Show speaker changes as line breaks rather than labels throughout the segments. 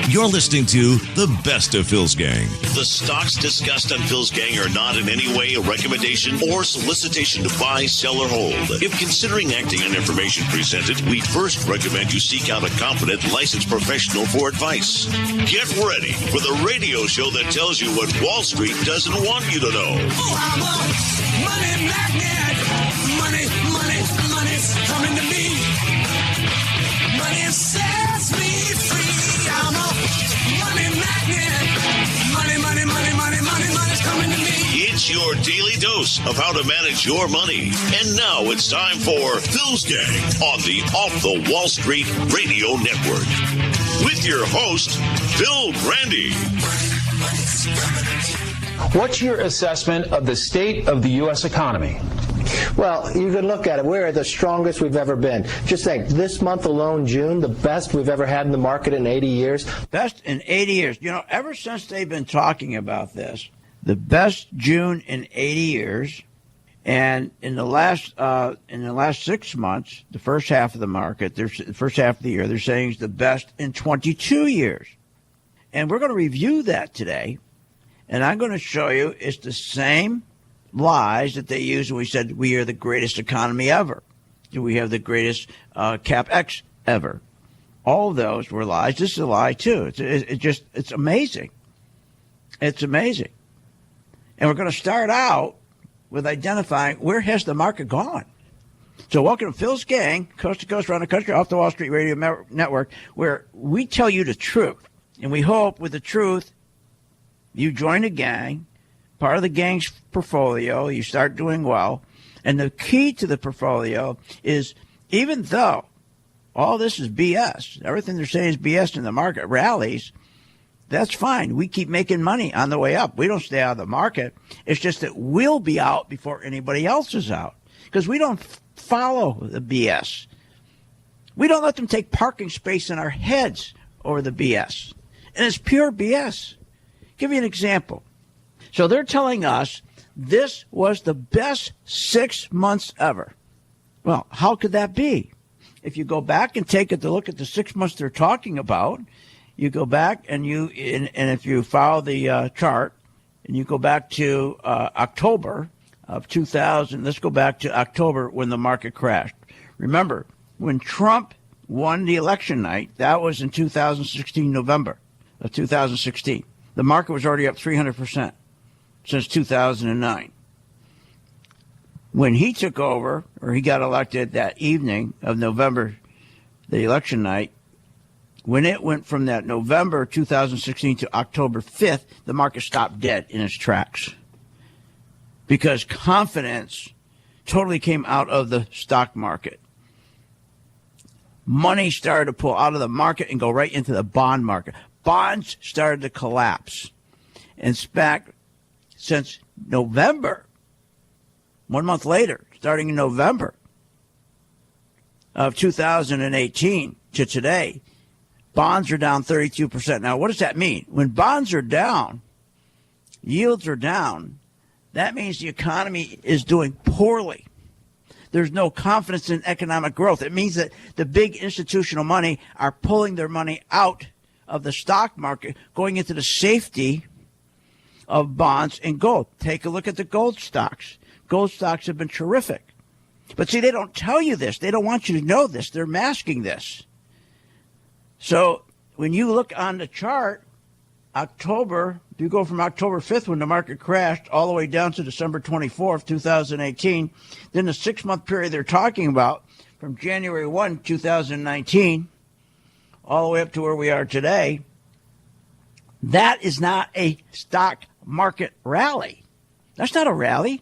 You're listening to The Best of Phil's Gang.
The stocks discussed on Phil's Gang are not in any way a recommendation or solicitation to buy, sell, or hold. If considering acting on information presented, we first recommend you seek out a competent, licensed professional for advice. Get ready for the radio show that tells you what Wall Street doesn't want you to know.
Oh, I'm a money magnet. Money's coming to me. Money sets me free. I'm a money magnet. Money's coming to me.
It's your daily dose of how to manage your money. And now it's time for Phil's Gang on the Off the Wall Street Radio Network. With your host, Phil Grande.
What's your assessment of the state of the U.S. economy?
Well, you can look at it. We're the strongest we've ever been. Just think, this month alone, June, the best we've ever had in the market in 80 years.
Best in 80 years. You know, ever since they've been talking about this, the best June in 80 years, and in the last 6 months, the first half of the market, the first half of the year, they're saying it's the best in 22 years. And we're going to review that today, and I'm going to show you it's the same lies that they used when we said we are the greatest economy ever. We have the greatest CapEx ever. All of those were lies. This is a lie too. It's amazing. It's amazing. And we're going to start out with identifying where has the market gone. So welcome to Phil's Gang, coast to coast around the country, off the Wall Street Radio Network, where we tell you the truth. And we hope with the truth, you join a gang, part of the gang's portfolio, you start doing well. And the key to the portfolio is, even though all this is BS, everything they're saying is BS in the market rallies, that's fine. We keep making money on the way up. We don't stay out of the market. It's just that we'll be out before anybody else is out because we don't follow the BS. We don't let them take parking space in our heads over the BS. And it's pure BS. Give you an example. So they're telling us this was the best 6 months ever. Well, how could that be? If you go back and take a look at the 6 months they're talking about, you go back and if you follow the chart and you go back to October of 2000, let's go back to October when the market crashed. Remember, when Trump won the election night, that was in 2016, November of 2016. The market was already up 300%. Since 2009. When he took over, or he got elected that evening of November, the election night, when it went from that November 2016 to October 5th, the market stopped dead in its tracks. Because confidence totally came out of the stock market. Money started to pull out of the market and go right into the bond market. Bonds started to collapse. In fact, since November, 1 month later, starting in November of 2018 to today, bonds are down 32%. Now, what does that mean? When bonds are down, yields are down, that means the economy is doing poorly. There's no confidence in economic growth. It means that the big institutional money are pulling their money out of the stock market, going into the safety of bonds and gold. Take a look at the gold stocks. Gold stocks have been terrific. But see, they don't tell you this. They don't want you to know this. They're masking this. So when you look on the chart, October, if you go from October 5th when the market crashed all the way down to December 24th, 2018, then the 6 month period they're talking about from January 1, 2019, all the way up to where we are today, that is not a stock market rally. That's not a rally.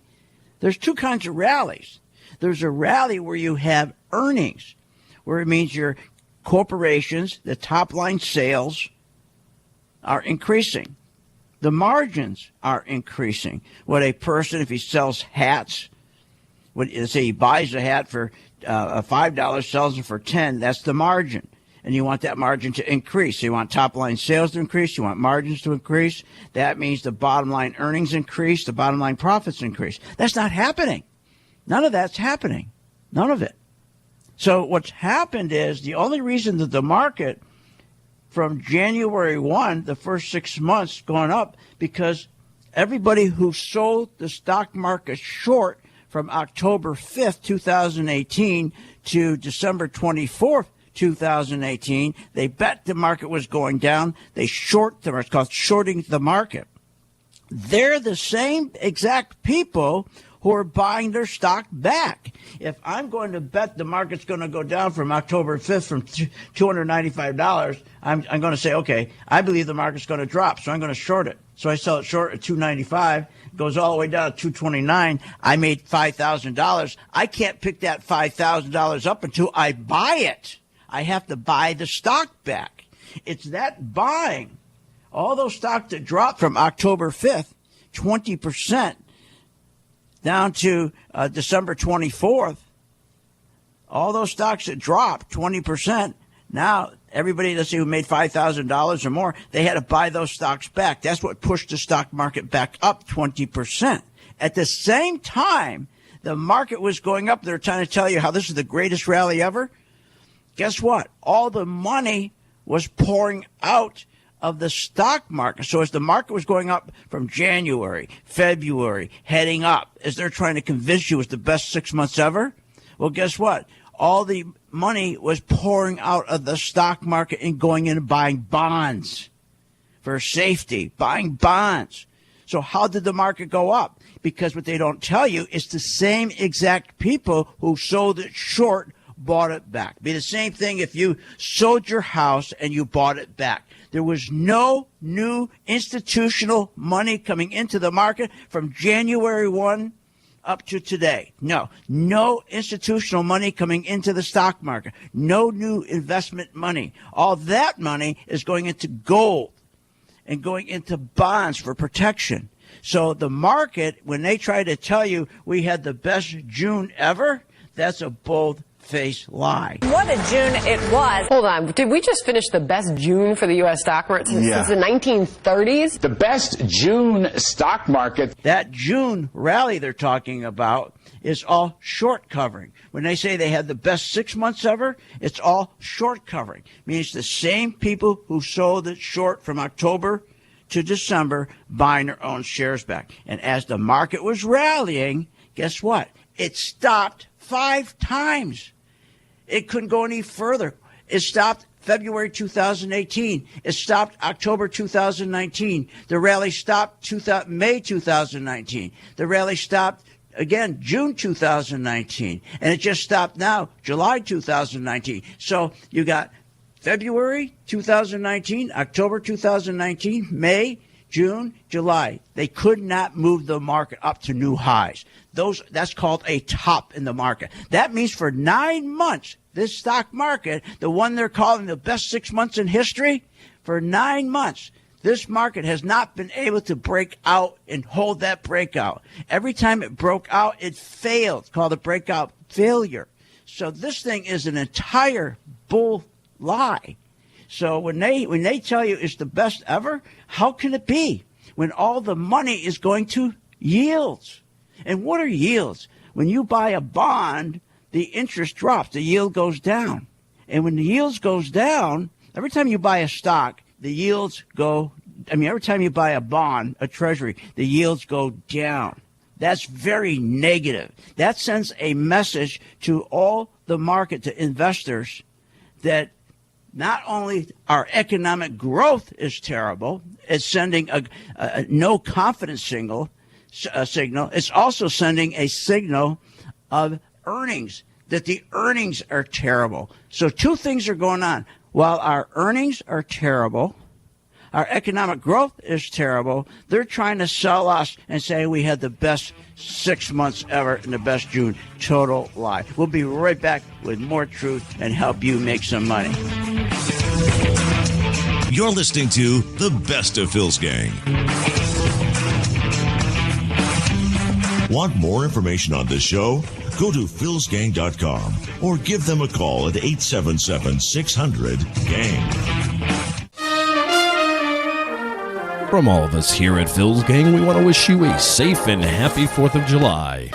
There's two kinds of rallies. There's a rally where you have earnings, where it means your corporations, the top line sales are increasing. The margins are increasing. What a person, if he sells hats, let's say he buys a hat for $5, sells it for $10, that's the margin. And you want that margin to increase. So you want top line sales to increase. You want margins to increase. That means the bottom line earnings increase. The bottom line profits increase. That's not happening. None of that's happening. None of it. So what's happened is the only reason that the market from January 1, the first 6 months going up because everybody who sold the stock market short from October 5th, 2018 to December 24th, 2018, they bet the market was going down. They short them. It's called shorting the market. They're the same exact people who are buying their stock back. If I'm going to bet the market's going to go down from October 5th from $295, I'm going to say, okay, I believe the market's going to drop, so I'm going to short it. So I sell it short at $295, goes all the way down to $229. I made $5,000. I can't pick that $5,000 up until I buy it. I have to buy the stock back. It's that buying. All those stocks that dropped from October 5th, 20%, down to December 24th, all those stocks that dropped 20%, now everybody, let's say, who made $5,000 or more, they had to buy those stocks back. That's what pushed the stock market back up 20%. At the same time, the market was going up. They're trying to tell you how this is the greatest rally ever. Guess what? All the money was pouring out of the stock market. So as the market was going up from January, February, heading up, as they're trying to convince you it's the best 6 months ever, well, guess what? All the money was pouring out of the stock market and going in and buying bonds for safety, buying bonds. So how did the market go up? Because what they don't tell you is the same exact people who sold it short bought it back. It'd be the same thing if you sold your house and you bought it back. There was no new institutional money coming into the market from January 1 up to today. No institutional money coming into the stock market. No new investment money. All that money is going into gold and going into bonds for protection. So the market, when they try to tell you we had the best June ever, that's a bold-faced lie.
What a June it was. Hold on. Did we just finish the best June for the U.S. stock market since the 1930s?
The best June stock market.
That June rally they're talking about is all short covering. When they say they had the best 6 months ever, it's all short covering. Means the same people who sold it short from October to December buying their own shares back. And as the market was rallying, guess what? It stopped 5 times. It couldn't go any further. It stopped February 2018. It stopped October 2019. The rally stopped May 2019. The rally stopped again June 2019. And it just stopped now, July 2019. So you got February 2019, October 2019, May, June, July. They could not move the market up to new highs. That's called a top in the market. That means for 9 months, this stock market, the one they're calling the best 6 months in history, for 9 months, this market has not been able to break out and hold that breakout. Every time it broke out, it failed. It's called a breakout failure. So this thing is an entire bull lie. So when they tell you it's the best ever, how can it be when all the money is going to yields? And what are yields? When you buy a bond, the interest drops, the yield goes down. And when the yields goes down, every time you buy a stock, the yields go, every time you buy a bond, a treasury, the yields go down. That's very negative. That sends a message to all the market, to investors, that not only our economic growth is terrible, it's sending a no confidence signal. It's also sending a signal of earnings, that the earnings are terrible. So two things are going on. While our earnings are terrible, our economic growth is terrible, they're trying to sell us and say we had the best 6 months ever and the best June. Total lie. We'll be right back with more truth and help you make some money.
You're listening to the best of Phil's Gang. Want more information on this show? Go to philsgang.com or give them a call at 877-600-GANG.
From all of us here at Phil's Gang, we want to wish you a safe and happy 4th of July.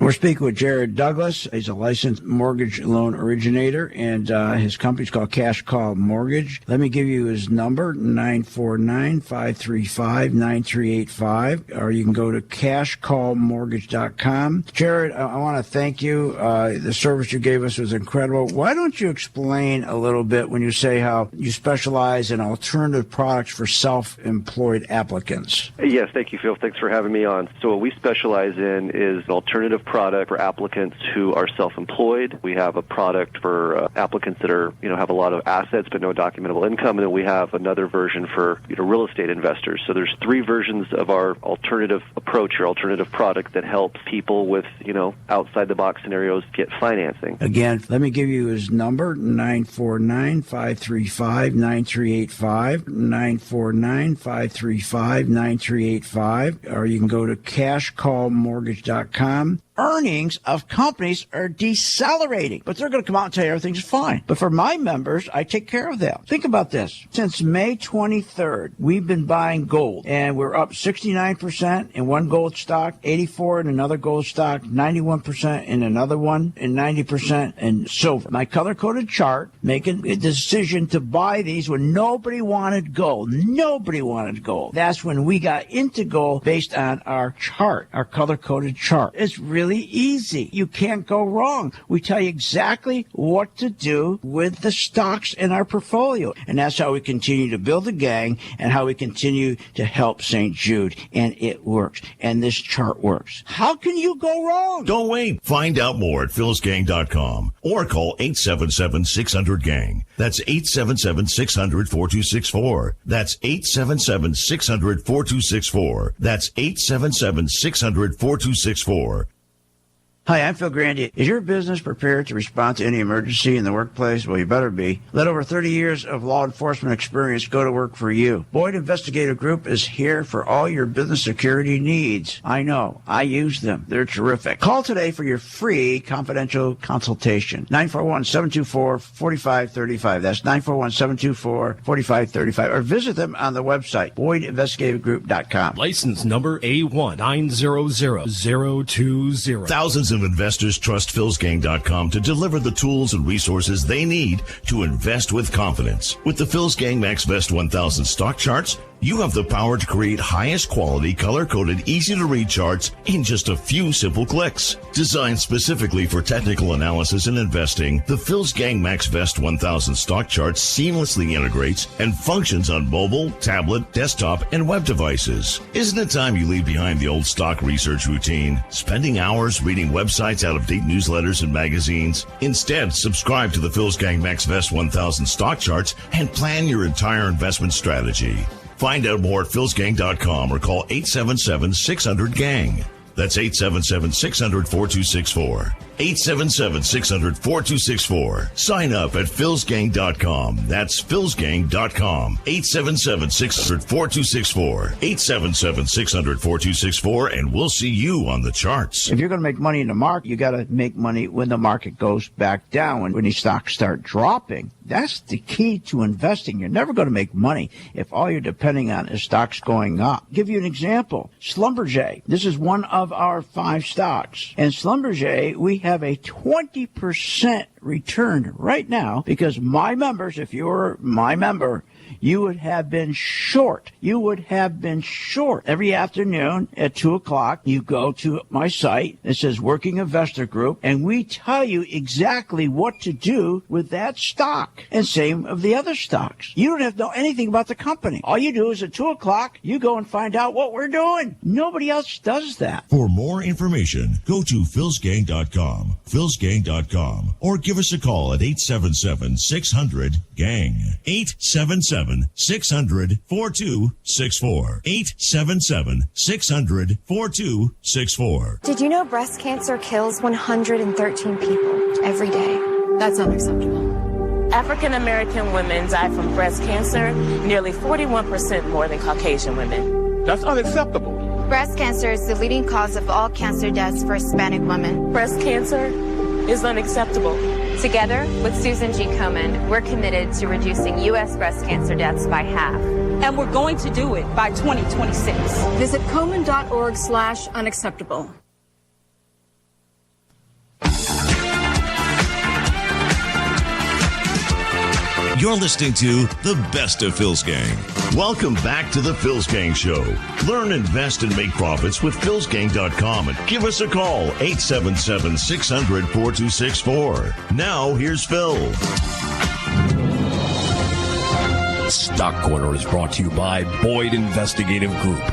We're speaking with Jared Douglas. He's a licensed mortgage loan originator, and his company's called Cash Call Mortgage. Let me give you his number, 949-535-9385, or you can go to cashcallmortgage.com. Jared, I want to thank you. The service you gave us was incredible. Why don't you explain a little bit when you say how you specialize in alternative products for self-employed applicants?
Yes, thank you, Phil. Thanks for having me on. So what we specialize in is an alternative product for applicants who are self-employed. We have a product for applicants that are, have a lot of assets but no documentable income, and then we have another version for, real estate investors. So there's three versions of our alternative approach or alternative product that helps people with, outside-the-box scenarios get financing.
Again, let me give you his number, 949-535-9385, 949-535-9385, or you can go to cashcallmortgage.com. Earnings of companies are decelerating, but they're going to come out and tell you everything's fine. But for my members, I take care of them. Think about this. Since May 23rd, we've been buying gold, and we're up 69% in one gold stock, 84 in another gold stock, 91% in another one, and 90% in silver. My color-coded chart, making a decision to buy these when nobody wanted gold. Nobody wanted gold. That's when we got into gold based on our chart, our color-coded chart. It's really easy. You can't go wrong. We tell you exactly what to do with the stocks in our portfolio. And that's how we continue to build a gang and how we continue to help St. Jude. And it works. And this chart works. How can you go wrong?
Don't wait. Find out more at philsgang.com or call 877-600-GANG. That's 877-600-4264. That's 877-600-4264. That's 877-600-4264.
Hi, I'm Phil Grandy. Is your business prepared to respond to any emergency in the workplace? Well, you better be. Let over 30 years of law enforcement experience go to work for you. Boyd Investigative Group is here for all your business security needs. I know. I use them. They're terrific. Call today for your free confidential consultation. 941-724-4535. That's 941-724-4535. Or visit them on the website, BoydInvestigativeGroup.com.
License number A1900020.
Thousands of investors trust philsgang.com to deliver the tools and resources they need to invest with confidence. With the Phil's Gang MaxVest 1000 stock charts, you have the power to create highest quality, color-coded, easy-to-read charts in just a few simple clicks. Designed specifically for technical analysis and investing, the Phil's Gang MaxVest 1000 stock charts seamlessly integrates and functions on mobile, tablet, desktop, and web devices. Isn't it time you leave behind the old stock research routine, spending hours reading websites, out-of-date newsletters, and magazines? Instead, subscribe to the Phil's Gang MaxVest 1000 stock charts and plan your entire investment strategy. Find out more at philsgang.com or call 877-600-GANG. That's 877-600-4264. 877-600-4264. Sign up at philsgang.com. That's philsgang.com. 877-600-4264. 877-600-4264, and we'll see you on the charts.
If you're going to make money in the market, you got to make money when the market goes back down. When these stocks start dropping, that's the key to investing. You're never going to make money if all you're depending on is stocks going up. I'll give you an example. Schlumberger. This is one of our 5 stocks. And Schlumberger, we have a 20% return right now because my members, if you're my member, you would have been short. You would have been short. Every afternoon at 2 o'clock, you go to my site. It says Working Investor Group, and we tell you exactly what to do with that stock. And same of the other stocks. You don't have to know anything about the company. All you do is at 2 o'clock, you go and find out what we're doing. Nobody else does that.
For more information, go to philsgang.com, philsgang.com, or give us a call at 877-600-GANG. 877-600-4264. 877-600-4264.
Did you know breast cancer kills 113 people every day? That's unacceptable.
African American women die from breast cancer nearly 41% more than Caucasian women.
That's unacceptable.
Breast cancer is the leading cause of all cancer deaths for Hispanic women.
Breast cancer is unacceptable.
Together with Susan G. Komen, we're committed to reducing U.S. breast cancer deaths by half.
And we're going to do it by 2026.
Visit Komen.org/unacceptable.
You're listening to The Best of Phil's Gang.
Welcome back to the Phil's Gang Show. Learn, invest, and make profits with philsgang.com and give us a call, 877-600-4264. Now, here's Phil.
Stock Corner is brought to you by Boyd Investigative Group.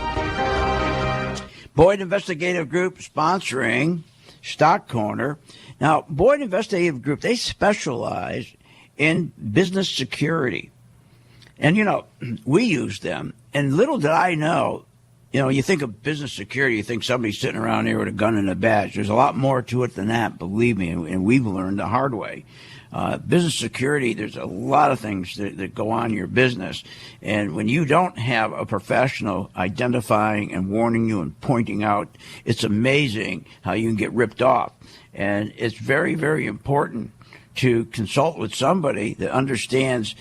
Boyd Investigative Group sponsoring Stock Corner. Now, Boyd Investigative Group, they specialize in business security. And, we use them. And little did I know, you think of business security, you think somebody's sitting around here with a gun and a badge. There's a lot more to it than that, believe me, and we've learned the hard way. Business security, there's a lot of things that go on in your business. And when you don't have a professional identifying and warning you and pointing out, it's amazing how you can get ripped off. And it's very, very important to consult with somebody that understands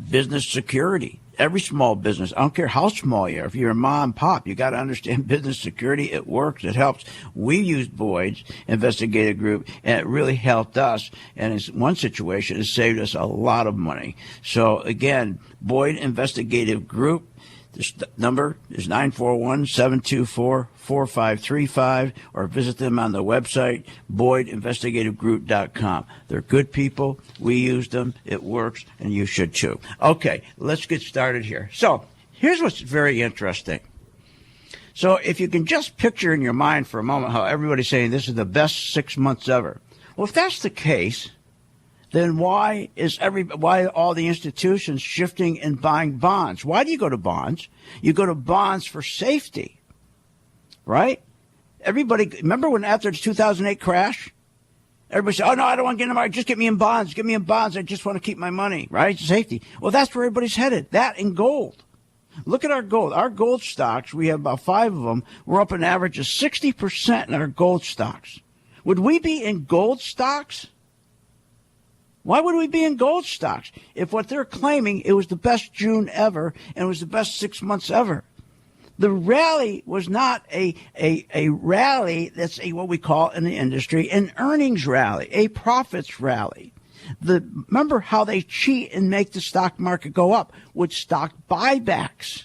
business security. Every small business, I don't care how small you are, if you're a mom and pop, you got to understand business security. It works. It helps. We used Boyd's Investigative Group, and it really helped us. And in one situation, it saved us a lot of money. So, again, Boyd Investigative Group. This number is 941-724-4535, or visit them on the website, BoydInvestigativeGroup.com. They're good people. We use them. It works, and you should too. Okay, let's get started here. So here's what's very interesting. So if you can just picture in your mind for a moment how everybody's saying this is the best 6 months ever. Well, if that's the case, then why all the institutions shifting and buying bonds? Why do you go to bonds? You go to bonds for safety, right? Everybody, remember when after the 2008 crash, everybody said, oh, no, I don't want to get in the market. Just get me in bonds. Get me in bonds. I just want to keep my money, right? Safety. Well, that's where everybody's headed. That and gold. Look at our gold. Our gold stocks, we have about 5 of them. We're up an average of 60% in our gold stocks. Would we be in gold stocks? Why would we be in gold stocks if what they're claiming, it was the best June ever and it was the best 6 months ever? The rally was not a rally that's what we call in the industry an earnings rally, a profits rally. Remember how they cheat and make the stock market go up with stock buybacks.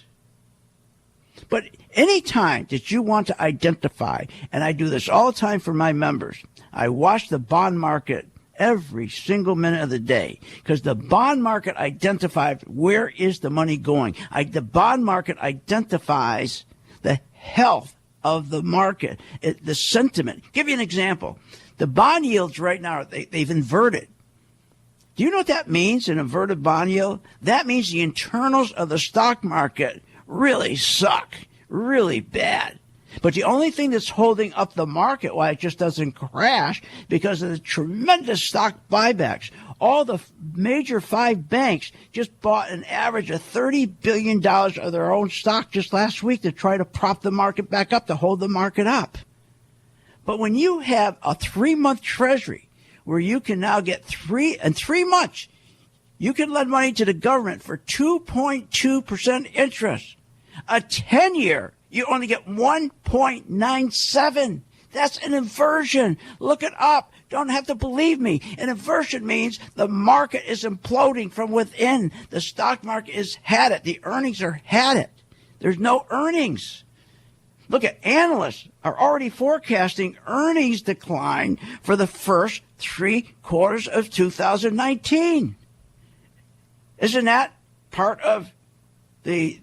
But any time that you want to identify, and I do this all the time for my members, I watch the bond market every single minute of the day, because the bond market identifies where is the money going. The bond market identifies the health of the market, the sentiment. Give you an example. The bond yields right now, they've inverted. Do you know what that means, an inverted bond yield? That means the internals of the stock market really suck, really bad. But the only thing that's holding up the market, why it just doesn't crash, because of the tremendous stock buybacks. All the major 5 banks just bought an average of $30 billion of their own stock just last week to try to prop the market back up, to hold the market up. But when you have a 3-month treasury where you can now get 3 months, you can lend money to the government for 2.2% interest. A 10-year, you only get 1.97. That's an inversion. Look it up. Don't have to believe me. An inversion means the market is imploding from within. The stock market has had it. The earnings are had it. There's no earnings. Look at analysts are already forecasting earnings decline for the first 3 quarters of 2019. Isn't that part of the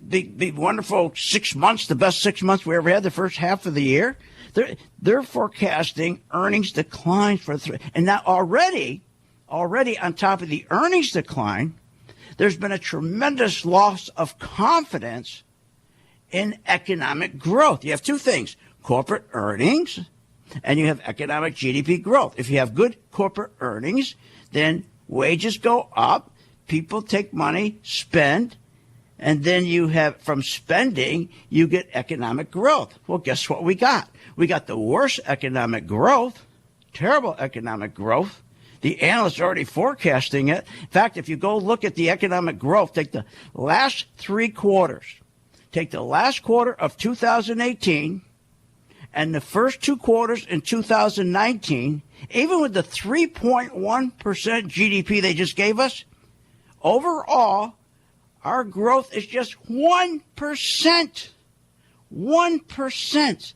wonderful 6 months, the best 6 months we ever had, the first half of the year? They're forecasting earnings decline for 3. And now already on top of the earnings decline, there's been a tremendous loss of confidence in economic growth. You have 2 things, corporate earnings and you have economic GDP growth. If you have good corporate earnings, then wages go up, people take money, spend, and then you have, from spending, you get economic growth. Well, guess what we got? We got the worst economic growth, terrible economic growth. The analysts are already forecasting it. In fact, if you go look at the economic growth, take the last 3 quarters, take the last quarter of 2018 and the first 2 quarters in 2019, even with the 3.1% GDP they just gave us, overall, our growth is just 1%. 1%.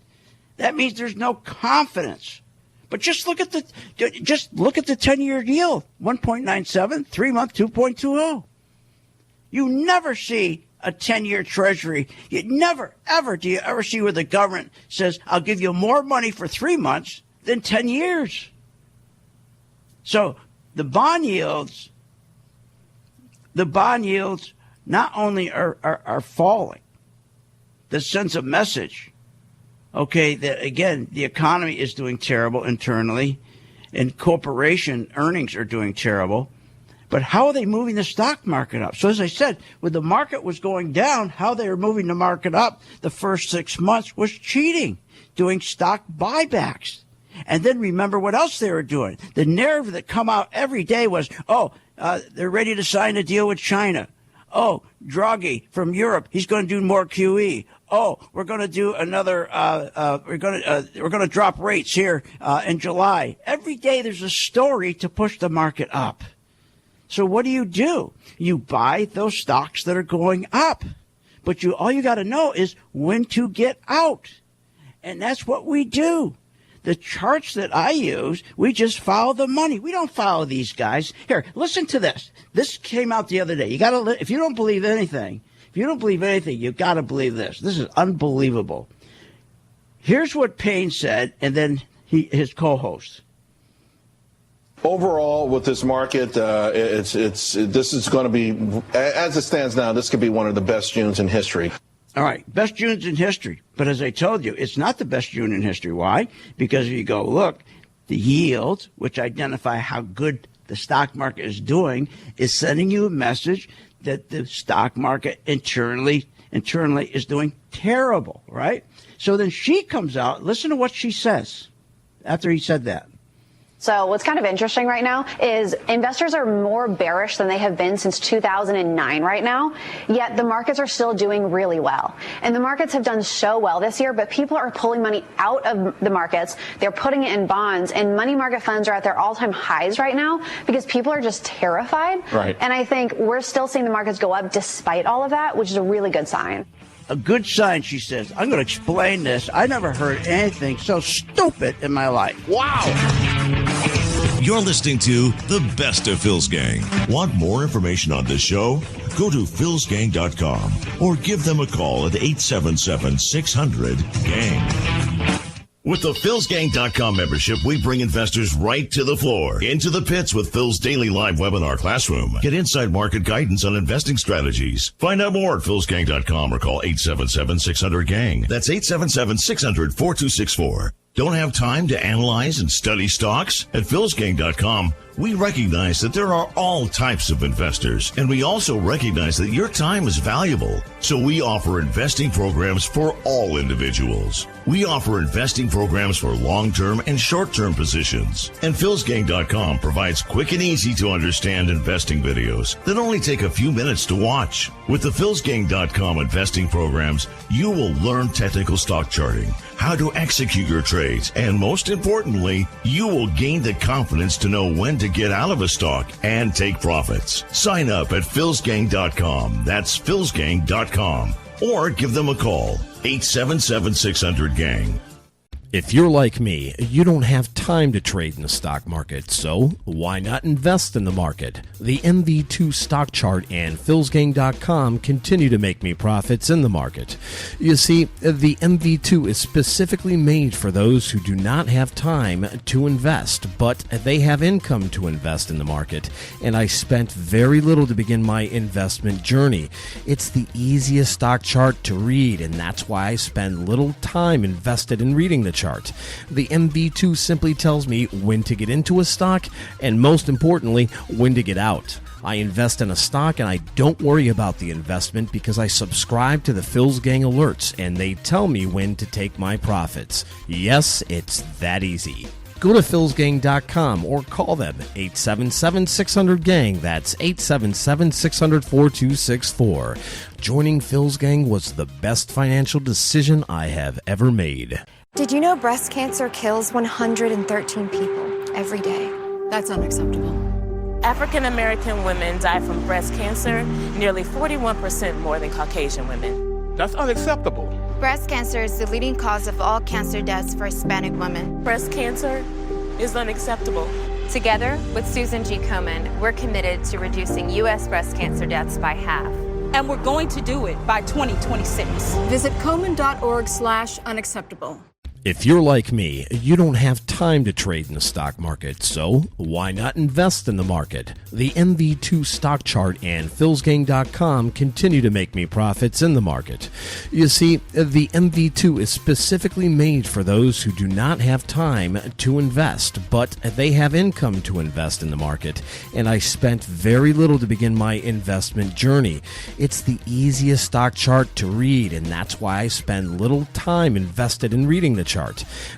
That means there's no confidence. But just look at the 10-year yield, 1.97, 3-month 2.20. You never see a 10-year treasury. Do you ever see where the government says, I'll give you more money for 3 months than 10 years. So the bond yields not only are falling, that sends a message, okay, that again, the economy is doing terrible internally and corporation earnings are doing terrible. But how are they moving the stock market up? So as I said, when the market was going down, how they were moving the market up the first 6 months was cheating, doing stock buybacks. And then remember what else they were doing. The narrative that come out every day was, they're ready to sign a deal with China. Oh, Draghi from Europe, he's going to do more QE. Oh, we're going to do another. We're going to drop rates here in July. Every day there's a story to push the market up. So what do? You buy those stocks that are going up, but all you got to know is when to get out, and that's what we do. The charts that I use, we just follow the money. We don't follow these guys. Here, listen to this. This came out the other day. You got to. If you don't believe anything, you got to believe this. This is unbelievable. Here's what Payne said, and then his co-host.
Overall, with this market, this is going to be, as it stands now, this could be one of the best Junes in history.
All right, best Junes in history. But as I told you, it's not the best June in history. Why? Because if you go look, the yields, which identify how good the stock market is doing, is sending you a message that the stock market internally is doing terrible, right? So then she comes out. Listen to what she says after he said that.
So what's kind of interesting right now is investors are more bearish than they have been since 2009 right now, yet the markets are still doing really well. And the markets have done so well this year, but people are pulling money out of the markets. They're putting it in bonds, and money market funds are at their all-time highs right now because people are just terrified.
Right.
And I think we're still seeing the markets go up despite all of that, which is a really good sign.
A good sign, she says. I'm going to explain this. I never heard anything so stupid in my life. Wow.
You're listening to the best of Phil's Gang.
Want more information on this show? Go to philsgang.com or give them a call at 877-600-GANG. With the philsgang.com membership, we bring investors right to the floor, into the pits with Phil's daily live webinar classroom. Get inside market guidance on investing strategies. Find out more at philsgang.com or call 877-600-GANG. That's 877-600-4264. Don't have time to analyze and study stocks? At philsgang.com, we recognize that there are all types of investors, and we also recognize that your time is valuable. So we offer investing programs for all individuals. We offer investing programs for long-term and short-term positions. And philsgang.com provides quick and easy to understand investing videos that only take a few minutes to watch. With the philsgang.com investing programs, you will learn technical stock charting, how to execute your trades, and most importantly, you will gain the confidence to know when to get out of a stock and take profits. Sign up at philsgang.com. That's philsgang.com. Or give them a call, 877-600-GANG.
If you're like me, you don't have time to trade in the stock market, so why not invest in the market? The MV2 stock chart and philsgang.com continue to make me profits in the market. You see, the MV2 is specifically made for those who do not have time to invest, but they have income to invest in the market, and I spent very little to begin my investment journey. It's the easiest stock chart to read, and that's why I spend little time invested in reading the chart. The MV2 simply tells me when to get into a stock and, most importantly, when to get out. I invest in a stock and I don't worry about the investment because I subscribe to the Phil's Gang alerts and they tell me when to take my profits. Yes, it's that easy. Go to philsgang.com or call them 877-600-GANG. That's 877-600-4264. Joining Phil's Gang was the best financial decision I have ever made.
Did you know breast cancer kills 113 people every day? That's unacceptable.
African American women die from breast cancer nearly 41% more than Caucasian women.
That's unacceptable.
Breast cancer is the leading cause of all cancer deaths for Hispanic women.
Breast cancer is unacceptable.
Together with Susan G. Komen, we're committed to reducing U.S. breast cancer deaths by half.
And we're going to do it by 2026.
Visit Komen.org/unacceptable.
If you're like me, you don't have time to trade in the stock market, so why not invest in the market? The MV2 stock chart and philsgang.com continue to make me profits in the market. You see, the MV2 is specifically made for those who do not have time to invest, but they have income to invest in the market, and I spent very little to begin my investment journey. It's the easiest stock chart to read, and that's why I spend little time invested in reading the chart.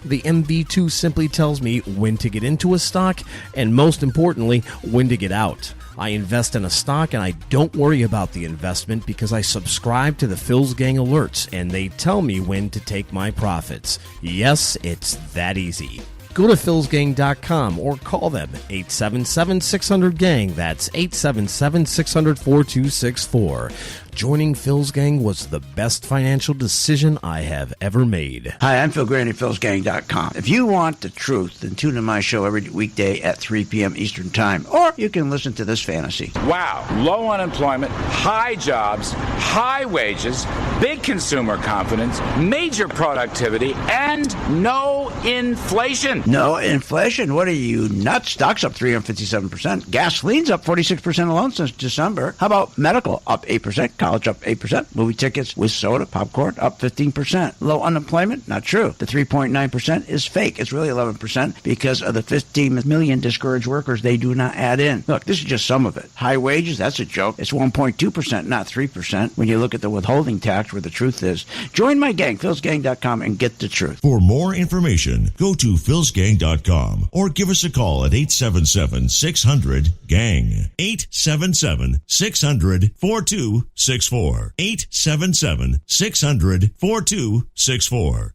The MV2 simply tells me when to get into a stock and, most importantly, when to get out. I invest in a stock and I don't worry about the investment because I subscribe to the Phil's Gang alerts and they tell me when to take my profits. Yes, it's that easy. Go to philsgang.com or call them 877-600-GANG. That's 877-600-4264. Joining Phil's Gang was the best financial decision I have ever made.
Hi, I'm Phil Grant at philsgang.com. If you want the truth, then tune in my show every weekday at 3 p.m. Eastern Time, or you can listen to this fantasy.
Wow. Low unemployment, high jobs, high wages, big consumer confidence, major productivity, and no inflation.
No inflation? What are you, nuts? Stocks up 357%. Gasoline's up 46% alone since December. How about medical? Up 8%. College up 8%. Movie tickets with soda, popcorn up 15%. Low unemployment? Not true. The 3.9% is fake. It's really 11% because of the 15 million discouraged workers they do not add in. Look, this is just some of it. High wages? That's a joke. It's 1.2%, not 3%. When you look at the withholding tax where the truth is. Join my gang, philsgang.com, and get the truth.
For more information, go to philsgang.com or give us a call at 877-600-GANG. 877-600-4264. 877-600-4264.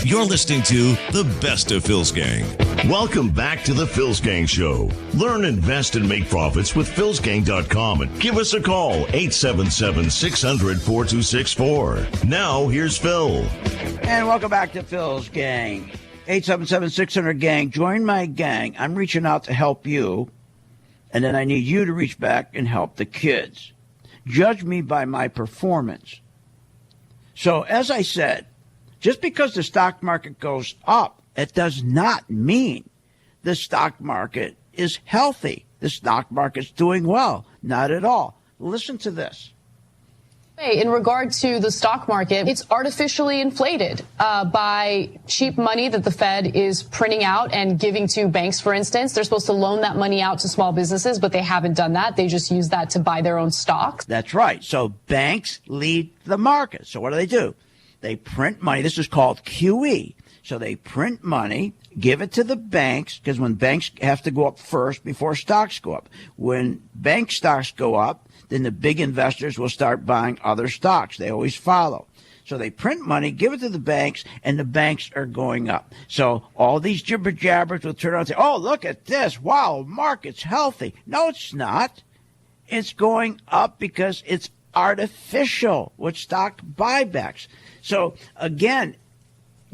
You're listening to the best of Phil's Gang.
Welcome back to the Phil's Gang Show. Learn, invest, and make profits with philsgang.com and give us a call, 877-600-4264. Now, here's Phil.
And welcome back to Phil's Gang. 877-600-GANG. Join my gang. I'm reaching out to help you, and then I need you to reach back and help the kids. Judge me by my performance. So, as I said, just because the stock market goes up, it does not mean the stock market is healthy. The stock market's doing well. Not at all. Listen to this.
In regard to the stock market, it's artificially inflated by cheap money that the Fed is printing out and giving to banks, for instance. They're supposed to loan that money out to small businesses, but they haven't done that. They just use that to buy their own stocks.
That's right. So banks lead the market. So what do? They print money. This is called QE. So they print money, give it to the banks, because when banks have to go up first before stocks go up. When bank stocks go up, then the big investors will start buying other stocks. They always follow. So they print money, give it to the banks, and the banks are going up. So all these jibber jabbers will turn around and say, oh, look at this. Wow, market's healthy. No, it's not. It's going up because it's artificial with stock buybacks. So again,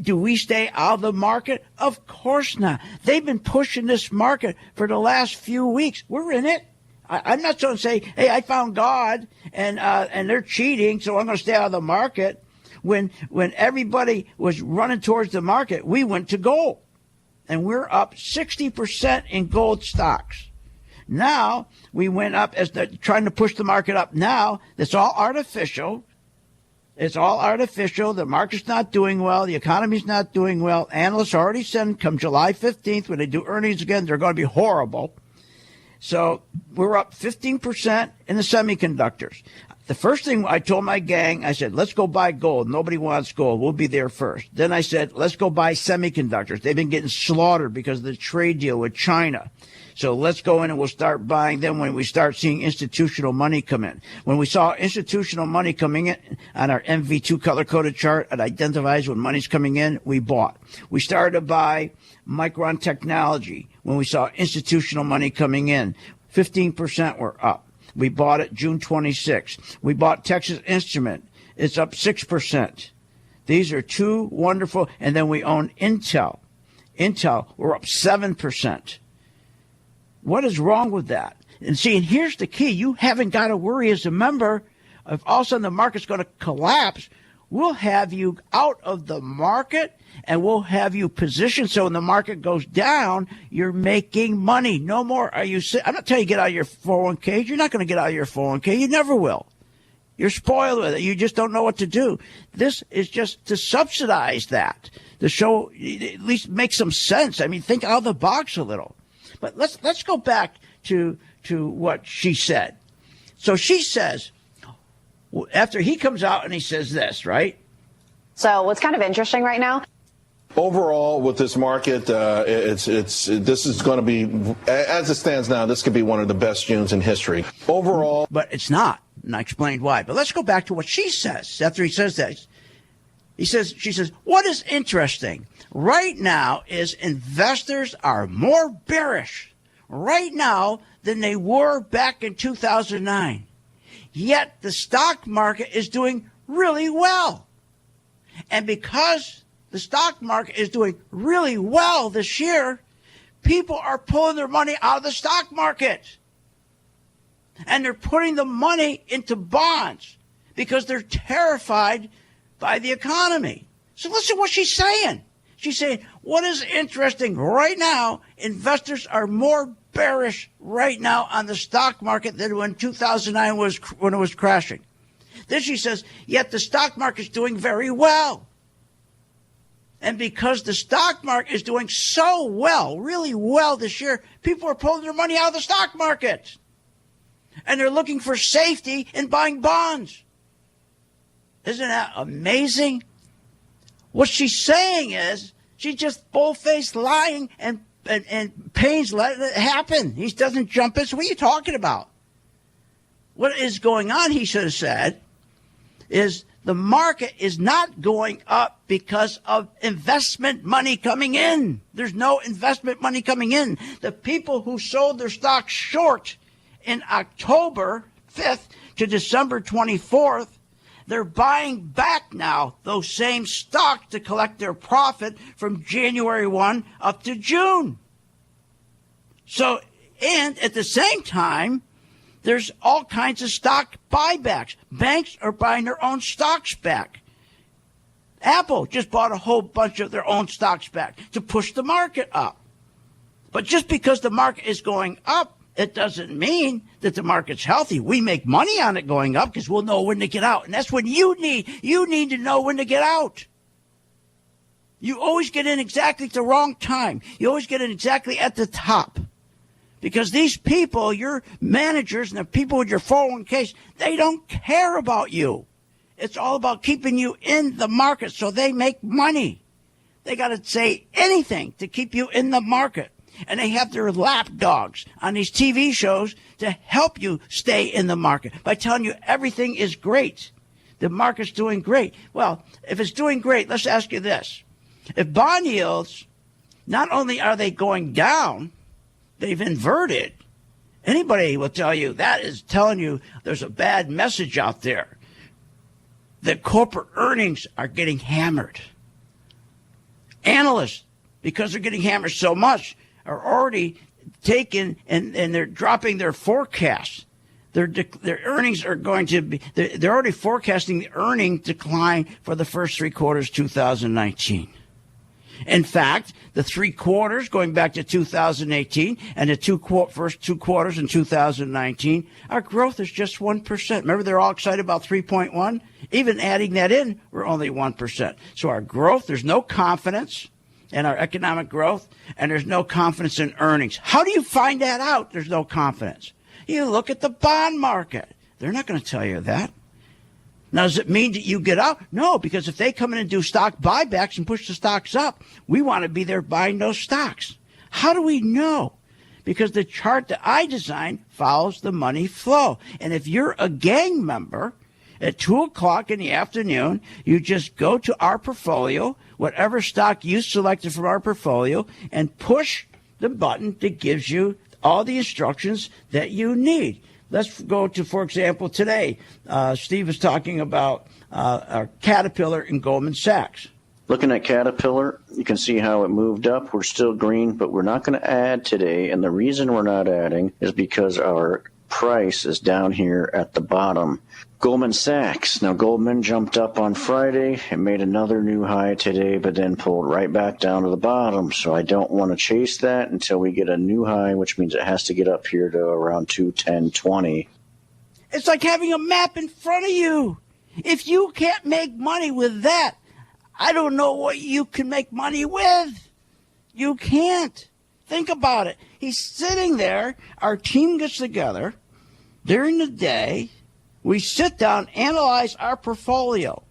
do we stay out of the market? Of course not. They've been pushing this market for the last few weeks. We're in it. I'm not going to say, hey, I found God and they're cheating, so I'm going to stay out of the market. When everybody was running towards the market, we went to gold. And we're up 60% in gold stocks. Now, we went up as they're trying to push the market up now. It's all artificial. It's all artificial. The market's not doing well. The economy's not doing well. Analysts already said come July 15th, when they do earnings again, they're going to be horrible. So we're up 15% in the semiconductors. the first thing I told my gang, I said, let's go buy gold. Nobody wants gold. We'll be there first. Then I said, let's go buy semiconductors. They've been getting slaughtered because of the trade deal with China. So let's go in and we'll start buying them when we start seeing institutional money come in. When we saw institutional money coming in on our MV2 color-coded chart, it identifies when money's coming in, we bought. We started to buy Micron Technology when we saw institutional money coming in. 15% were up. We bought it June 26th. We bought Texas Instrument. It's up 6%. These are two wonderful. And then we own Intel. Intel, we're up 7%. What is wrong with that? And see, and here's the key. You haven't got to worry as a member. If all of a sudden the market's going to collapse, we'll have you out of the market and we'll have you positioned so when the market goes down, you're making money. No more are you. I'm not telling you to get out of your 401k. You're not going to get out of your 401k. You never will. You're spoiled with it. You just don't know what to do. This is just to subsidize that, to show, at least make some sense. I mean, think out of the box a little. But let's go back to what she said. So she says, after he comes out and he says this, right?
So what's kind of interesting right now?
Overall, with this market, this is going to be, as it stands now, this could be one of the best Junes in history. Overall.
But it's not. And I explained why. But let's go back to what she says. After he says that, she says, what is interesting right now is investors are more bearish right now than they were back in 2009. Yet the stock market is doing really well. And because the stock market is doing really well this year, people are pulling their money out of the stock market. And they're putting the money into bonds because they're terrified by the economy. So listen to what she's saying. She's saying, what is interesting right now, investors are more bearish right now on the stock market than when 2009 was when it was crashing. Then she says, yet the stock market's doing very well. And because the stock market is doing so well, really well this year, people are pulling their money out of the stock market. And they're looking for safety in buying bonds. Isn't that amazing? What she's saying is she's just bull-faced lying and Payne's letting it happen. He doesn't jump in. So what are you talking about? What is going on, he should have said, is the market is not going up because of investment money coming in. There's no investment money coming in. The people who sold their stocks short in October 5th to December 24th, they're buying back now those same stocks to collect their profit from January 1 up to June. So, and at the same time, there's all kinds of stock buybacks. Banks are buying their own stocks back. Apple just bought a whole bunch of their own stocks back to push the market up. But just because the market is going up, it doesn't mean that the market's healthy. We make money on it going up because we'll know when to get out. And that's what you need to know when to get out. You always get in exactly at the wrong time. You always get in exactly at the top. Because these people, your managers and the people with your 401ks, they don't care about you. It's all about keeping you in the market so they make money. They got to say anything to keep you in the market. And they have their lapdogs on these TV shows to help you stay in the market by telling you everything is great. The market's doing great. Well, if it's doing great, let's ask you this. If bond yields, not only are they going down, they've inverted. Anybody will tell you that is telling you there's a bad message out there. That corporate earnings are getting hammered. Analysts, because they're getting hammered so much, are already taken and they're dropping their forecasts. Their earnings are going to be, they're already forecasting the earning decline for the first 3 quarters 2019. In fact, the 3 quarters going back to 2018 and the first 2 quarters in 2019, our growth is just 1%. Remember, they're all excited about 3.1? Even adding that in, we're only 1%. So our growth, there's no confidence in our economic growth, and there's no confidence in earnings. How do you find that out? There's no confidence. You look at the bond market. They're not going to tell you that. Now, does it mean that you get out? No, because if they come in and do stock buybacks and push the stocks up, we want to be there buying those stocks. How do we know? Because the chart that I designed follows the money flow. And if you're a gang member, at 2 o'clock in the afternoon, you just go to our portfolio, whatever stock you selected from our portfolio, and push the button that gives you all the instructions that you need. Let's go to, for example, today, Steve is talking about Caterpillar and Goldman Sachs.
Looking at Caterpillar, you can see how it moved up. We're still green, but we're not going to add today. And the reason we're not adding is because our price is down here at the bottom. Goldman Sachs. Now, Goldman jumped up on Friday and made another new high today, but then pulled right back down to the bottom. So I don't want to chase that until we get a new high, which means it has to get up here to around 210.20.
It's like having a map in front of you. If you can't make money with that, I don't know what you can make money with. You can't. Think about it. He's sitting there. Our team gets together during the day. We sit down, analyze our portfolio,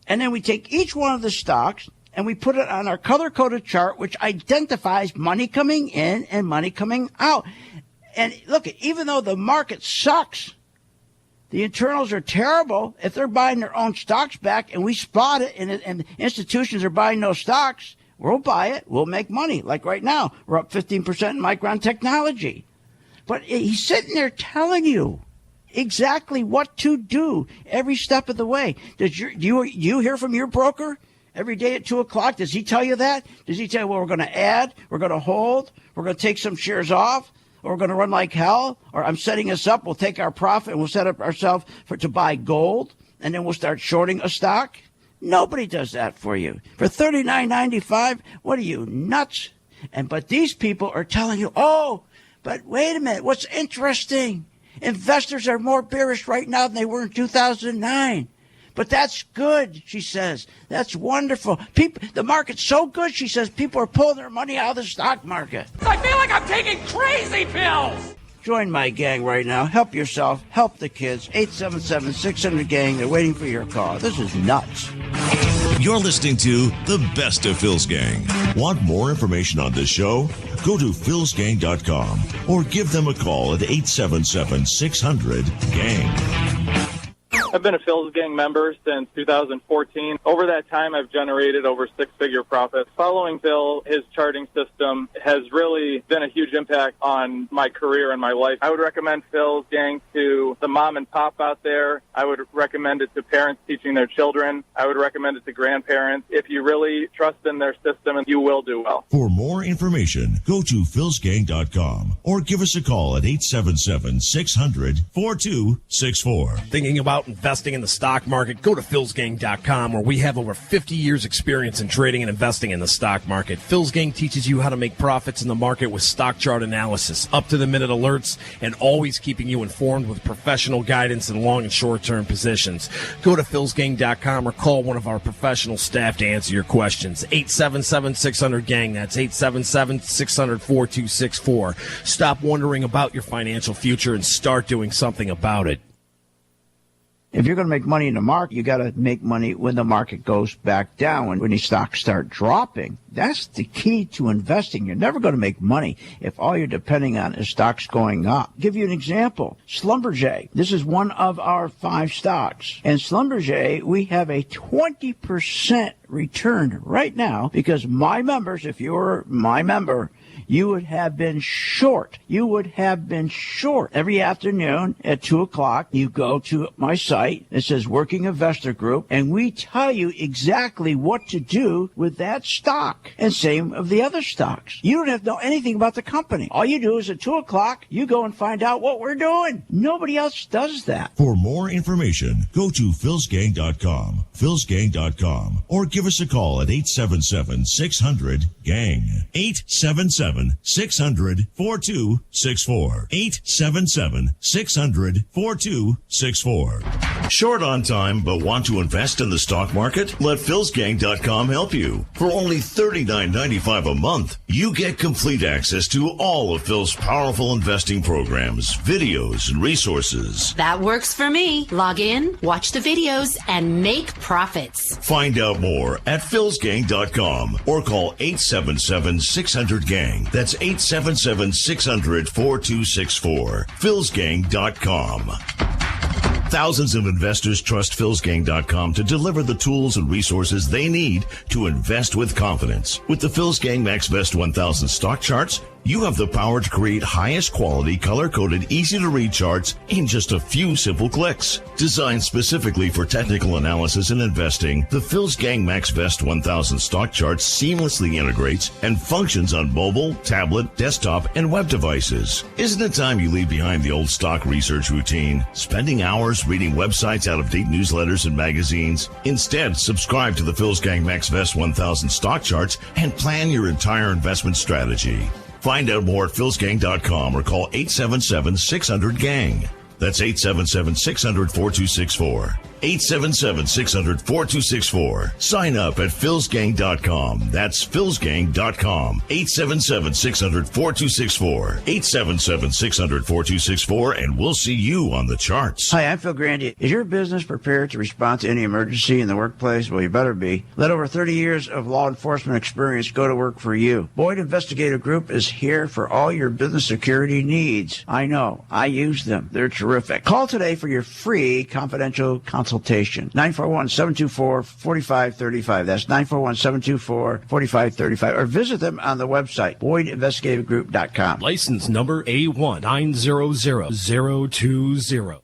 and then we take each one of the stocks and we put it on our color-coded chart, which identifies money coming in and money coming out. And look, even though the market sucks, the internals are terrible. If they're buying their own stocks back and we spot it and institutions are buying those stocks, we'll buy it. We'll make money. Like right now, we're up 15% in Micron Technology. But he's sitting there telling you exactly what to do every step of the way. Do you hear from your broker every day at 2 o'clock? Does he tell you that? Does he tell you, well, we're going to add, we're going to hold, we're going to take some shares off, or we're going to run like hell, or I'm setting us up, we'll take our profit and we'll set up ourselves to buy gold, and then we'll start shorting a stock? Nobody does that for you. For $39.95, what are you, nuts? But these people are telling you, oh, but wait a minute, what's interesting? Investors are more bearish right now than they were in 2009. But that's good, she says. That's wonderful. The market's so good, she says, people are pulling their money out of the stock market.
I feel like I'm taking crazy pills.
Join my gang right now. Help yourself. Help the kids. 877-600-GANG. They're waiting for your call. This is nuts.
You're listening to the best of Phil's Gang.
Want more information on this show? Go to philsgang.com or give them a call at 877-600-GANG.
I've been a Phil's Gang member since 2014. Over that time, I've generated over six-figure profits. Following Phil, his charting system has really been a huge impact on my career and my life. I would recommend Phil's Gang to the mom and pop out there. I would recommend it to parents teaching their children. I would recommend it to grandparents. If you really trust in their system, you will do well.
For more information, go to philsgang.com or give us a call at 877-600-4264.
Thinking about investing in the stock market? Go to philsgang.com, where we have over 50 years experience in trading and investing in the stock market. Phil's Gang teaches you how to make profits in the market with stock chart analysis, up-to-the-minute alerts, and always keeping you informed with professional guidance in long and short-term positions. Go to philsgang.com or call one of our professional staff to answer your questions. 877-600-GANG. That's 877-600-4264. Stop wondering about your financial future and start doing something about it.
If you're going to make money in the market, you got to make money when the market goes back down. When these stocks start dropping, that's the key to investing. You're never going to make money if all you're depending on is stocks going up. I'll give you an example. Schlumberger. This is one of our 5 stocks. And Schlumberger, we have a 20% return right now because my members, if you're my member, you would have been short. You would have been short. Every afternoon at 2 o'clock, you go to my site. It says Working Investor Group, and we tell you exactly what to do with that stock. And same of the other stocks. You don't have to know anything about the company. All you do is at 2 o'clock, you go and find out what we're doing. Nobody else does that.
For more information, go to philsgang.com, philsgang.com, or give us a call at 877-600-GANG. 877-600-4264. 877-600-4264. Short on time but want to invest in the stock market? Let philsgang.com help you. For only $39.95 a month, you get complete access to all of Phil's powerful investing programs, videos, and resources.
That works for me. Log in, watch the videos, and make profits.
Find out more at philsgang.com or call 877-600-GANG. That's 877-600-4264. philsgang.com. Thousands of investors trust philsgang.com to deliver the tools and resources they need to invest with confidence. With the Philsgang MaxVest 1000 stock charts, you have the power to create highest quality, color-coded, easy-to-read charts in just a few simple clicks. Designed specifically for technical analysis and investing, the Philsgang MaxVest 1000 stock chart seamlessly integrates and functions on mobile, tablet, desktop, and web devices. Isn't it time you leave behind the old stock research routine, spending hours reading websites, out-of-date newsletters, and magazines? Instead, subscribe to the Philsgang MaxVest 1000 stock charts and plan your entire investment strategy. Find out more at philsgang.com or call 877-600-GANG. That's 877-600-4264. 877-600-4264. Sign up at philsgang.com. That's philsgang.com. 877-600-4264. 877-600-4264, and we'll see you on the charts.
Hi, I'm Phil Grandy. Is your business prepared to respond to any emergency in the workplace? Well, you better be. Let over 30 years of law enforcement experience go to work for you. Boyd Investigative Group is here for all your business security needs. I know. I use them. They're terrific. Call today for your free confidential consultation. 941-724-4535. That's 941-724-4535. Or visit them on the website, BoydInvestigativeGroup.com.
License number A1900020.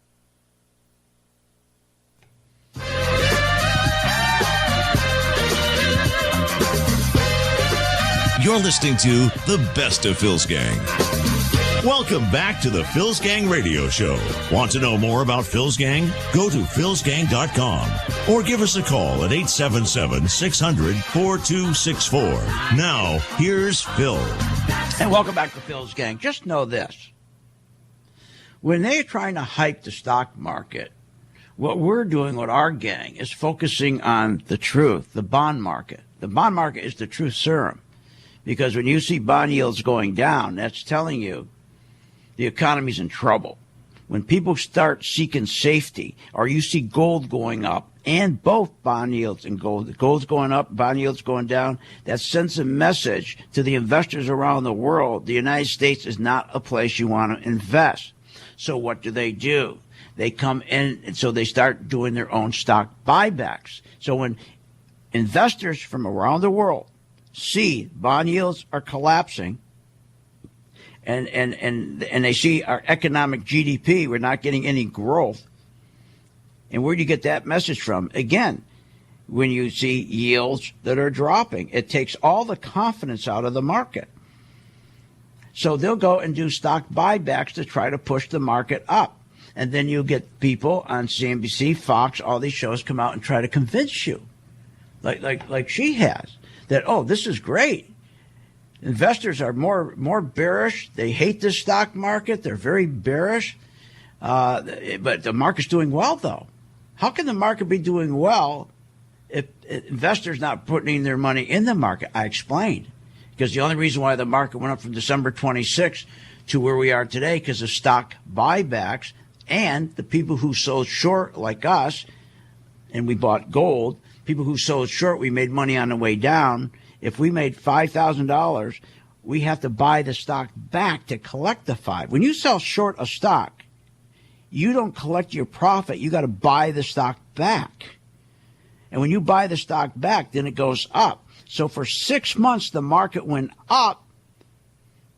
You're listening to the best of Phil's Gang.
Welcome back to the Phil's Gang Radio Show. Want to know more about Phil's Gang? Go to philsgang.com or give us a call at 877-600-4264. Now, here's Phil.
And welcome back to Phil's Gang. Just know this. When they're trying to hype the stock market, what we're doing with our gang is focusing on the truth, the bond market. The bond market is the truth serum. Because when you see bond yields going down, that's telling you the economy's in trouble. When people start seeking safety, or you see gold going up, and both bond yields and gold's going up, bond yields going down, that sends a message to the investors around the world. The United States is not a place you want to invest. So what do? They come in, and so they start doing their own stock buybacks. So when investors from around the world see bond yields are collapsing, and they see our economic GDP, we're not getting any growth. And where do you get that message from? Again, when you see yields that are dropping, it takes all the confidence out of the market. So they'll go and do stock buybacks to try to push the market up. And then you get people on CNBC, Fox, all these shows come out and try to convince you, like she has, that, oh, this is great. Investors are more bearish. They hate the stock market. They're very bearish. But the market's doing well, though. How can the market be doing well if investors not putting their money in the market? I explained. Because the only reason why the market went up from December 26th to where we are today, because of stock buybacks and the people who sold short, like us, and we bought gold, people who sold short, we made money on the way down. If we made $5,000, we have to buy the stock back to collect the $5,000. When you sell short a stock, you don't collect your profit. You got to buy the stock back. And when you buy the stock back, then it goes up. So for 6 months, the market went up,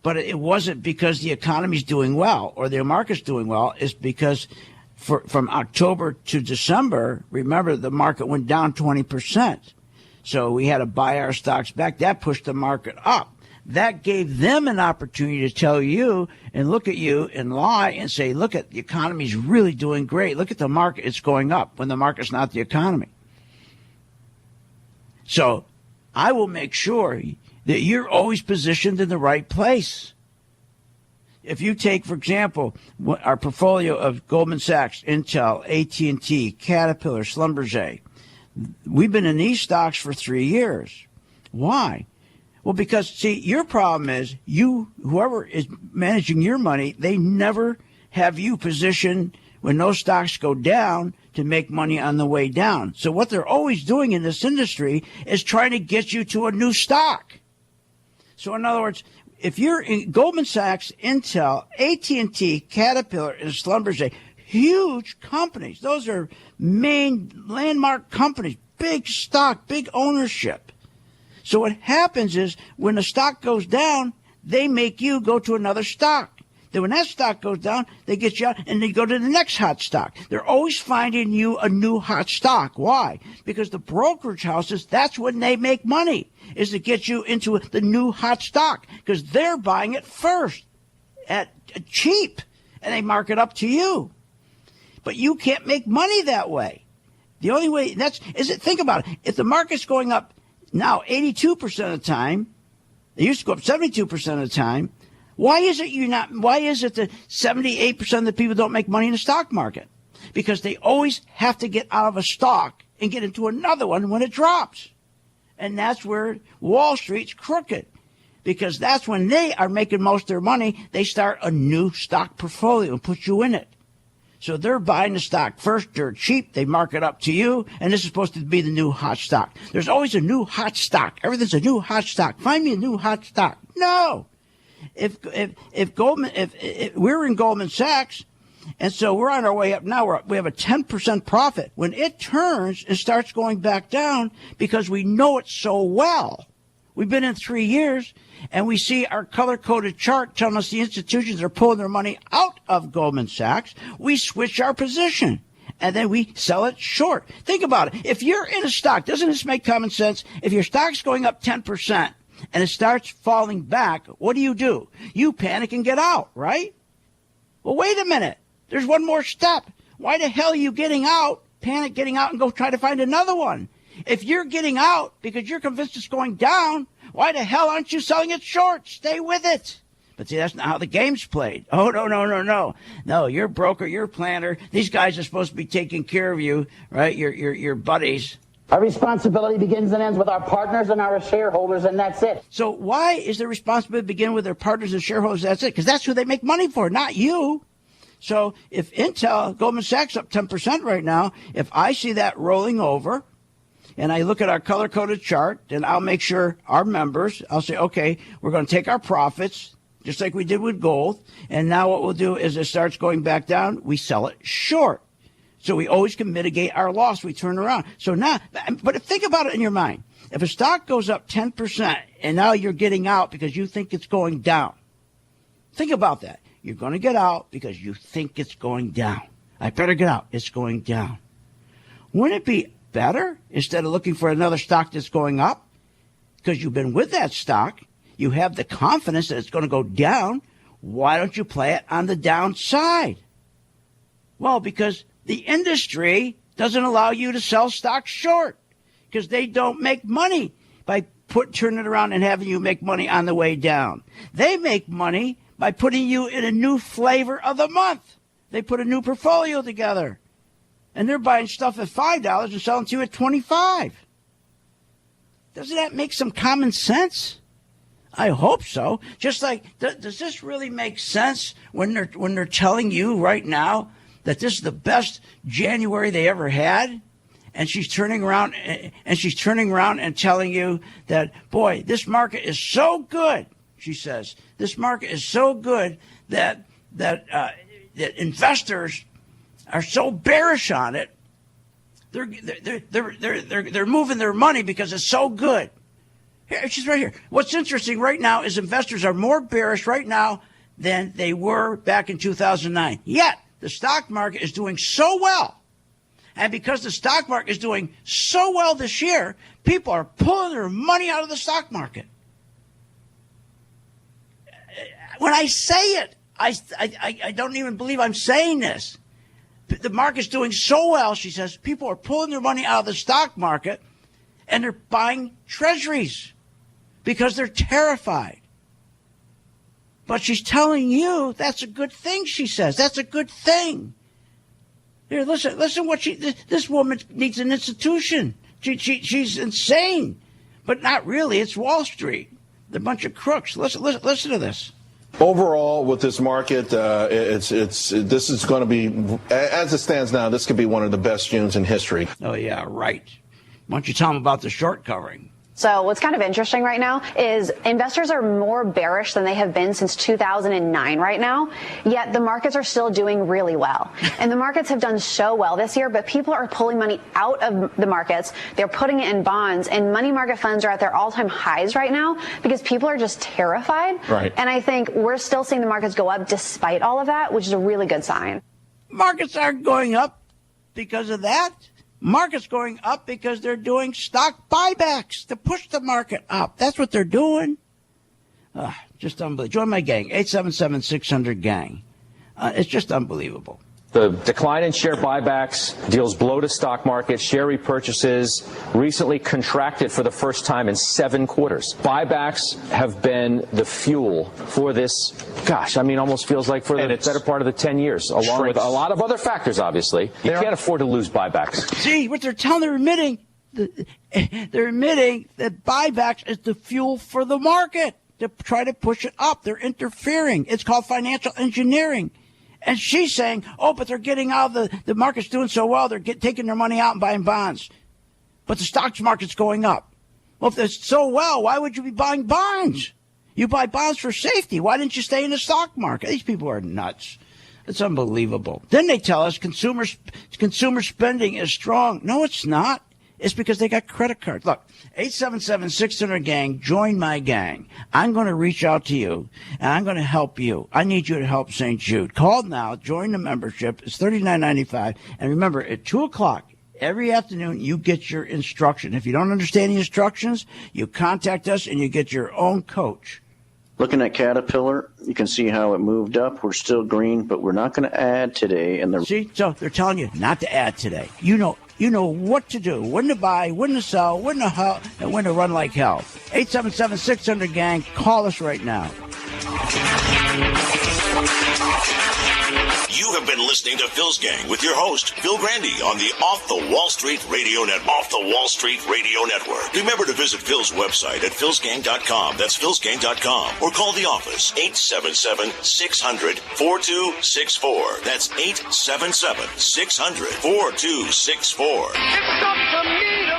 but it wasn't because the economy's doing well or the market's doing well. It's because from October to December, remember, the market went down 20%. So we had to buy our stocks back. That pushed the market up. That gave them an opportunity to tell you and look at you and lie and say, look, at the economy's really doing great. Look at the market. It's going up, when the market's not the economy. So I will make sure that you're always positioned in the right place. if you take, for example, our portfolio of Goldman Sachs, Intel, AT&T, Caterpillar, Schlumberger, we've been in these stocks for 3 years. Why? Well, because, see, your problem is whoever is managing your money, they never have you positioned when those stocks go down to make money on the way down. So what they're always doing in this industry is trying to get you to a new stock. So in other words, if you're in Goldman Sachs, Intel, AT&T, Caterpillar, and Schlumberger, huge companies, those are main landmark companies, big stock, big ownership. So what happens is when the stock goes down, they make you go to another stock. Then when that stock goes down, they get you out and they go to the next hot stock. They're always finding you a new hot stock. Why? Because the brokerage houses, that's when they make money, is to get you into the new hot stock because they're buying it first at cheap and they mark it up to you. But you can't make money that way. The only way think about it. If the market's going up now 82% of the time, it used to go up 72% of the time. Why is it that 78% of the people don't make money in the stock market? Because they always have to get out of a stock and get into another one when it drops. And that's where Wall Street's crooked. Because that's when they are making most of their money, they start a new stock portfolio and put you in it. So they're buying the stock first, they're cheap, they mark it up to you, and this is supposed to be the new hot stock. There's always a new hot stock. Everything's a new hot stock. Find me a new hot stock. No. If we're in Goldman Sachs, and so we're on our way up now, we have a 10% profit. When it turns, it starts going back down because we know it so well. We've been in 3 years, and we see our color-coded chart telling us the institutions are pulling their money out of Goldman Sachs. We switch our position, and then we sell it short. Think about it. If you're in a stock, doesn't this make common sense? If your stock's going up 10%, and it starts falling back, what do? You panic and get out, right? Well, wait a minute. There's one more step. Why the hell are you getting out, panic getting out, and go try to find another one? If you're getting out because you're convinced it's going down, why the hell aren't you selling it short? Stay with it. But see, that's not how the game's played. Oh, no. No, you're broker, you're planner. These guys are supposed to be taking care of you, right? Your buddies.
Our responsibility begins and ends with our partners and our shareholders, and that's it.
So why is the responsibility begin with their partners and shareholders? That's it, because that's who they make money for, not you. So if Intel, Goldman Sachs up 10% right now, if I see that rolling over and I look at our color-coded chart, then I'll make sure our members, I'll say, okay, we're going to take our profits, just like we did with gold, and now what we'll do is it starts going back down, we sell it short. So we always can mitigate our loss. We turn around. So now, but think about it in your mind. If a stock goes up 10% and now you're getting out because you think it's going down, think about that. You're going to get out because you think it's going down. I better get out. It's going down. Wouldn't it be better instead of looking for another stock that's going up? Because you've been with that stock. You have the confidence that it's going to go down. Why don't you play it on the downside? Well, because the industry doesn't allow you to sell stocks short because they don't make money by turning it around and having you make money on the way down. They make money by putting you in a new flavor of the month. They put a new portfolio together, and they're buying stuff at $5 and selling to you at $25. Doesn't that make some common sense? I hope so. Just like, does this really make sense when they're telling you right now that this is the best January they ever had, and she's turning around and telling you that, boy, this market is so good. She says this market is so good that investors are so bearish on it. They're moving their money because it's so good. Here, she's right here. What's interesting right now is investors are more bearish right now than they were back in 2009. Yet the stock market is doing so well. And because the stock market is doing so well this year, people are pulling their money out of the stock market. When I say it, I don't even believe I'm saying this. The market's doing so well, she says, people are pulling their money out of the stock market and they're buying treasuries because they're terrified. But she's telling you that's a good thing, she says. That's a good thing. Here, listen what this woman needs an institution. She's insane. But not really. It's Wall Street. They're a bunch of crooks. Listen to this.
Overall, with this market, this is going to be, as it stands now, this could be one of the best Junes in history.
Oh, yeah, right. Why don't you tell them about the short covering?
So what's kind of interesting right now is investors are more bearish than they have been since 2009 right now, yet the markets are still doing really well. And the markets have done so well this year, but people are pulling money out of the markets. They're putting it in bonds, and money market funds are at their all-time highs right now because people are just terrified.
Right.
And I think we're still seeing the markets go up despite all of that, which is a really good sign.
Markets aren't going up because of that. Market's going up because they're doing stock buybacks to push the market up. That's what they're doing. Just unbelievable. Join my gang, 877-600-GANG. It's just unbelievable.
The decline in share buybacks deals blow to stock market. Share repurchases recently contracted for the first time in 7 quarters. Buybacks have been the fuel for this, almost feels like for the better part of the 10 years, along with a lot of other factors, obviously. You can't afford to lose buybacks.
See, what they're telling, they're admitting that buybacks is the fuel for the market to try to push it up. They're interfering. It's called financial engineering. And she's saying, but they're getting out of the market's doing so well, they're taking their money out and buying bonds. But the stock market's going up. Well, if it's so well, why would you be buying bonds? You buy bonds for safety. Why didn't you stay in the stock market? These people are nuts. It's unbelievable. Then they tell us consumer spending is strong. No, it's not. It's because they got credit cards. Look, 877-600-GANG, join my gang. I'm going to reach out to you, and I'm going to help you. I need you to help St. Jude. Call now. Join the membership. It's $39.95. And remember, at 2 o'clock every afternoon, you get your instruction. If you don't understand the instructions, you contact us, and you get your own coach.
Looking at Caterpillar, you can see how it moved up. We're still green, but we're not going to add today.
See, so they're telling you not to add today. You know what to do, when to buy, when to sell, when to help, and when to run like hell. 877-600-GANG. Call us right now.
You have been listening to Phil's Gang with your host, Phil Grandy, on the Off the Wall Street Radio Network. Off the Wall Street Radio Network. Remember to visit Phil's website at philsgang.com. That's philsgang.com. Or call the office, 877-600-4264. That's 877-600-4264.
It's up to me to